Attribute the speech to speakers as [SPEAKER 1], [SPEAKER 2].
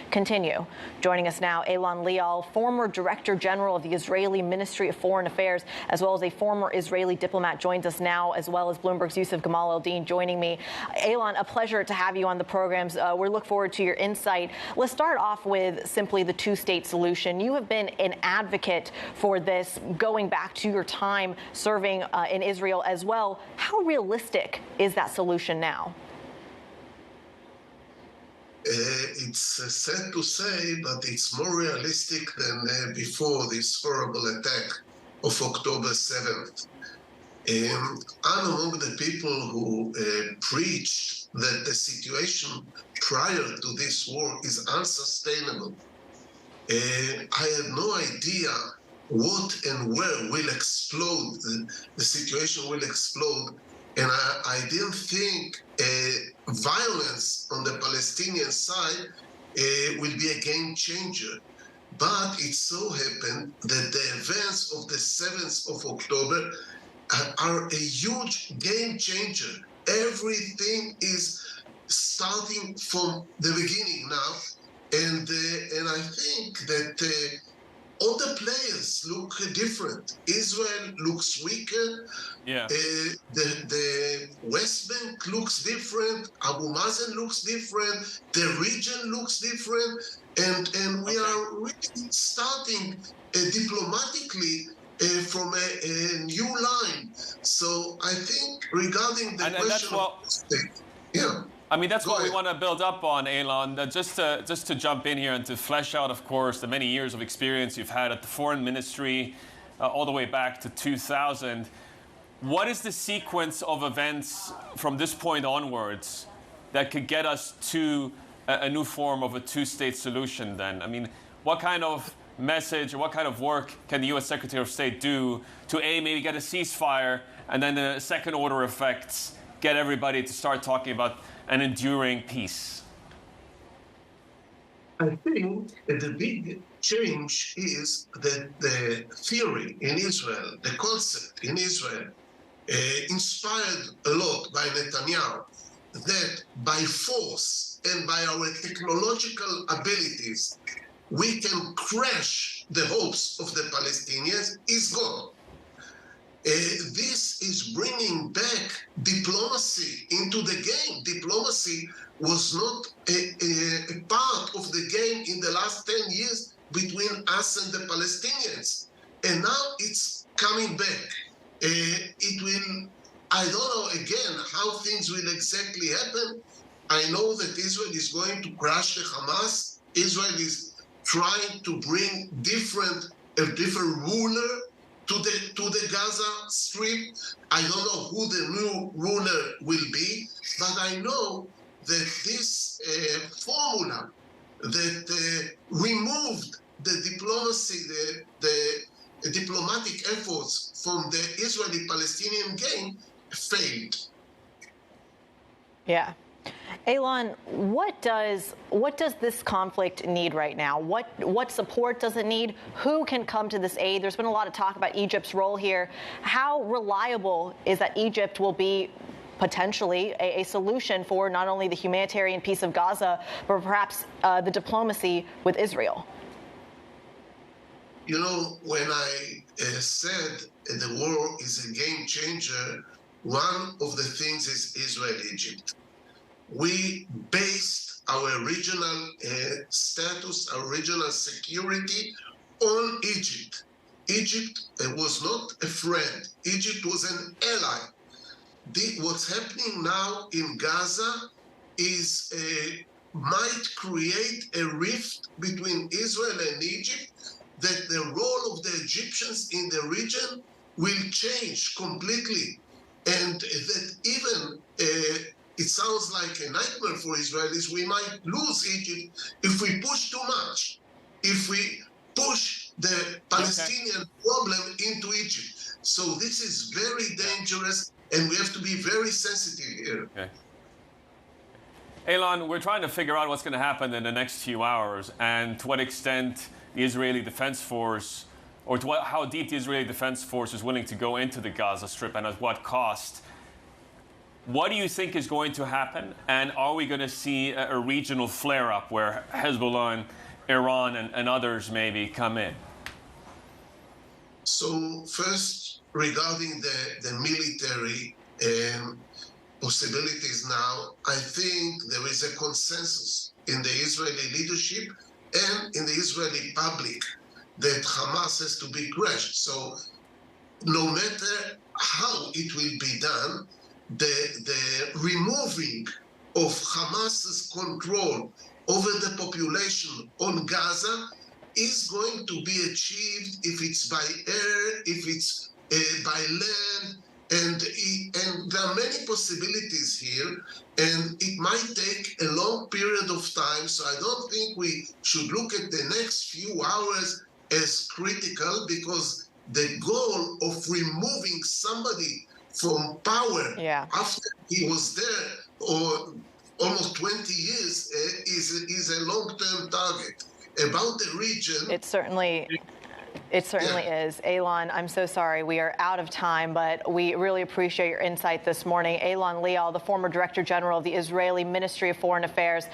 [SPEAKER 1] continue. Joining us now, Alon Liel, former Director General of the Israeli Ministry of Foreign Affairs, as well as a former Israeli diplomat, joins us now, as well as Bloomberg's Yusuf Gamal El-Din joining me. Alon, a pleasure to have you on the programs. We look forward to your insight. Let's start off with simply the two-state solution. You have been an advocate for this going back to your time serving in Israel as well. How realistic is that solution now?
[SPEAKER 2] It's sad to say, but it's more realistic than before this horrible attack of October 7th. I'm among the people who preached that the situation prior to this war is unsustainable. I had no idea what and where will explode, the situation will explode, and I didn't think violence on the Palestinian side will be a game changer. But it so happened that the events of the 7th of October are a huge game changer. Everything is starting from the beginning now, and I think that all the players look different. Israel looks weaker.
[SPEAKER 3] Yeah.
[SPEAKER 2] The West Bank looks different. Abu Mazen looks different. The region looks different. And we are really starting diplomatically from a new line. So I think regarding the question of state, yeah.
[SPEAKER 3] I mean, that's what we want to build up on, Alon. Just to jump in here and to flesh out, of course, the many years of experience you've had at the Foreign Ministry, all the way back to 2000. What is the sequence of events from this point onwards that could get us to a new form of a two-state solution then? I mean, what kind of message or what kind of work can the U.S. Secretary of State do to, A, maybe get a ceasefire, and then the second-order effects get everybody to start talking about an enduring peace?
[SPEAKER 2] I think the big change is that the theory in Israel, the concept in Israel, inspired a lot by Netanyahu, that by force and by our technological abilities, we can crash the hopes of the Palestinians, is gone. This is bringing back diplomacy into the game. Diplomacy was not a part of the game in the last 10 years between us and the Palestinians. And now it's coming back. It will, I don't know again how things will exactly happen. I know that Israel is going to crush the Hamas. Israel is trying to bring a different ruler to the Gaza Strip. I don't know who the new ruler will be, but I know that this formula that removed the diplomacy, the diplomatic efforts from the Israeli-Palestinian game failed.
[SPEAKER 1] Yeah. Alon, what does this conflict need right now? What support does it need? Who can come to this aid? There's been a lot of talk about Egypt's role here. How reliable is that Egypt will be potentially a solution for not only the humanitarian peace of Gaza, but perhaps the diplomacy with Israel?
[SPEAKER 2] You know, when I said the war is a game changer, one of the things is Israel-Egypt. We based our regional status, our regional security on Egypt. Egypt was not a friend. Egypt was an ally. What's happening now in Gaza is might create a rift between Israel and Egypt, that the role of the Egyptians in the region will change completely. And that even it sounds like a nightmare for Israelis. We might lose Egypt if we push too much, if we push the Palestinian problem into Egypt. So this is very dangerous, and we have to be very sensitive here.
[SPEAKER 3] Okay. Alon, we're trying to figure out what's going to happen in the next few hours, and to what extent the Israeli Defense Force, or how deep the Israeli Defense Force is willing to go into the Gaza Strip and at what cost. What do you think is going to happen? And are we going to see a regional flare-up where Hezbollah and Iran and others maybe come in?
[SPEAKER 2] So first, regarding the military possibilities now, I think there is a consensus in the Israeli leadership and in the Israeli public that Hamas has to be crushed. So no matter how it will be done, the removing of Hamas's control over the population on Gaza is going to be achieved if it's by air, if it's by land, and there are many possibilities here, and it might take a long period of time. So I don't think we should look at the next few hours as critical, because the goal of removing somebody from power after he was there or almost 20 years is a long-term target. About the region,
[SPEAKER 1] it certainly is. Alon, I'm so sorry. We are out of time, but we really appreciate your insight this morning. Alon Liel, the former Director General of the Israeli Ministry of Foreign Affairs.